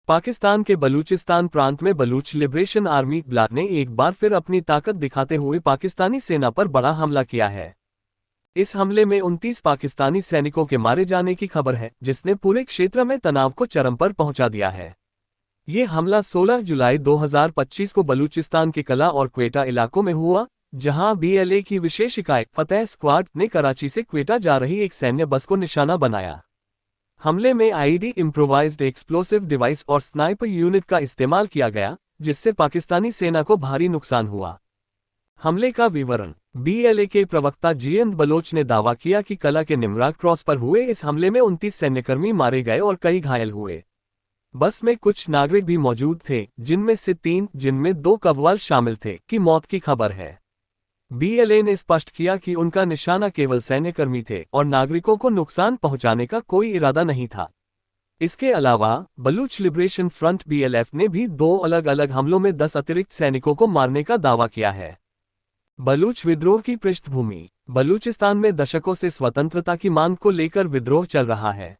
पाकिस्तान के बलूचिस्तान प्रांत में बलूच लिबरेशन आर्मी ब्लाड ने एक बार फिर अपनी ताकत दिखाते हुए पाकिस्तानी सेना पर बड़ा हमला किया है। इस हमले में 29 पाकिस्तानी सैनिकों के मारे जाने की खबर है, जिसने पूरे क्षेत्र में तनाव को चरम पर पहुंचा दिया है। ये हमला 16 जुलाई 2025 को बलूचिस्तान के कला और क्वेटा इलाकों में हुआ, जहां बीएलए की विशेष इकाई फतेह स्क्वाड ने कराची से क्वेटा जा रही एक सैन्य बस को निशाना बनाया। हमले में आईडी, इम्प्रोवाइज्ड एक्सप्लोसिव डिवाइस और स्नाइपर यूनिट का इस्तेमाल किया गया, जिससे पाकिस्तानी सेना को भारी नुकसान हुआ। हमले का विवरण। बीएलए के प्रवक्ता जीएन बलोच ने दावा किया कि कला के निमरा क्रॉस पर हुए इस हमले में 29 सैन्यकर्मी मारे गए और कई घायल हुए। बस में कुछ नागरिक भी मौजूद थे, जिनमें से 3, जिनमें 2 कव्वाल शामिल थे, की मौत की खबर है। बीएलए ने स्पष्ट किया कि उनका निशाना केवल सैन्यकर्मी थे और नागरिकों को नुकसान पहुंचाने का कोई इरादा नहीं था। इसके अलावा बलूच लिबरेशन फ्रंट बीएलएफ ने भी 2 अलग अलग हमलों में 10 अतिरिक्त सैनिकों को मारने का दावा किया है। बलूच विद्रोह की पृष्ठभूमि। बलूचिस्तान में दशकों से स्वतंत्रता की मांग को लेकर विद्रोह चल रहा है।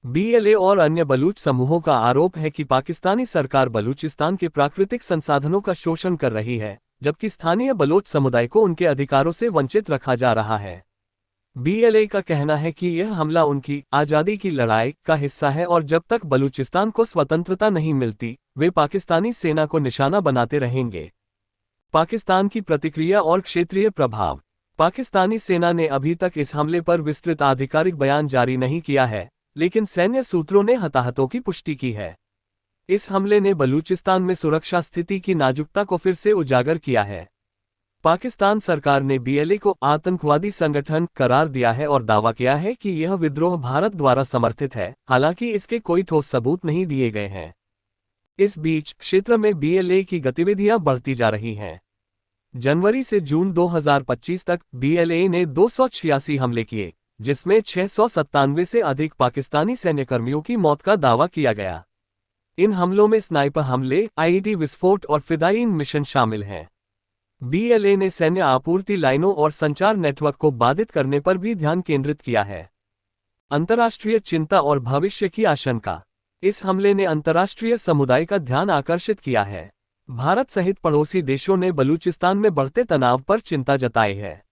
बीएलए और अन्य बलूच समूहों का आरोप है कि पाकिस्तानी सरकार बलूचिस्तान के प्राकृतिक संसाधनों का शोषण कर रही है, जबकि स्थानीय बलोच समुदाय को उनके अधिकारों से वंचित रखा जा रहा है। बीएलए का कहना है कि यह हमला उनकी आज़ादी की लड़ाई का हिस्सा है और जब तक बलूचिस्तान को स्वतंत्रता नहीं मिलती, वे पाकिस्तानी सेना को निशाना बनाते रहेंगे। पाकिस्तान की प्रतिक्रिया और क्षेत्रीय प्रभाव। पाकिस्तानी सेना ने अभी तक इस हमले पर विस्तृत आधिकारिक बयान जारी नहीं किया है, लेकिन सैन्य सूत्रों ने हताहतों की पुष्टि की है। इस हमले ने बलूचिस्तान में सुरक्षा स्थिति की नाजुकता को फिर से उजागर किया है। पाकिस्तान सरकार ने बीएलए को आतंकवादी संगठन करार दिया है और दावा किया है कि यह विद्रोह भारत द्वारा समर्थित है, हालांकि इसके कोई ठोस सबूत नहीं दिए गए हैं। इस बीच क्षेत्र में बीएलए की गतिविधियां बढ़ती जा रही हैं। जनवरी से जून 2025 तक बीएलए ने 286 हमले किए, जिसमें 697 से अधिक पाकिस्तानी सैन्यकर्मियों की मौत का दावा किया गया। इन हमलों में स्नाइपर हमले, आईईडी विस्फोट और फिदायीन मिशन शामिल हैं। बीएलए ने सैन्य आपूर्ति लाइनों और संचार नेटवर्क को बाधित करने पर भी ध्यान केंद्रित किया है। अंतर्राष्ट्रीय चिंता और भविष्य की आशंका। इस हमले ने अंतर्राष्ट्रीय समुदाय का ध्यान आकर्षित किया है। भारत सहित पड़ोसी देशों ने बलूचिस्तान में बढ़ते तनाव पर चिंता जताई है।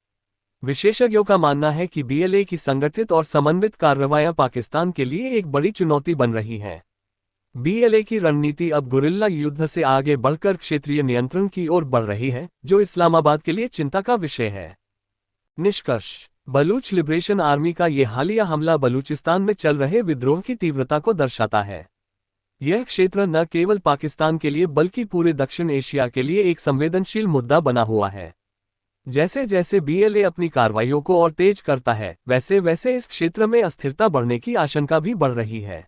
विशेषज्ञों का मानना है कि बीएलए की संगठित और समन्वित कार्रवाइयां पाकिस्तान के लिए एक बड़ी चुनौती बन रही हैं। बीएलए की रणनीति अब गुरिल्ला युद्ध से आगे बढ़कर क्षेत्रीय नियंत्रण की ओर बढ़ रही है, जो इस्लामाबाद के लिए चिंता का विषय है। निष्कर्ष। बलूच लिबरेशन आर्मी का ये हालिया हमला बलूचिस्तान में चल रहे विद्रोह की तीव्रता को दर्शाता है। यह क्षेत्र न केवल पाकिस्तान के लिए बल्कि पूरे दक्षिण एशिया के लिए एक संवेदनशील मुद्दा बना हुआ है। जैसे जैसे बीएलए अपनी कार्रवाइयों को और तेज करता है, वैसे वैसे इस क्षेत्र में अस्थिरता बढ़ने की आशंका भी बढ़ रही है।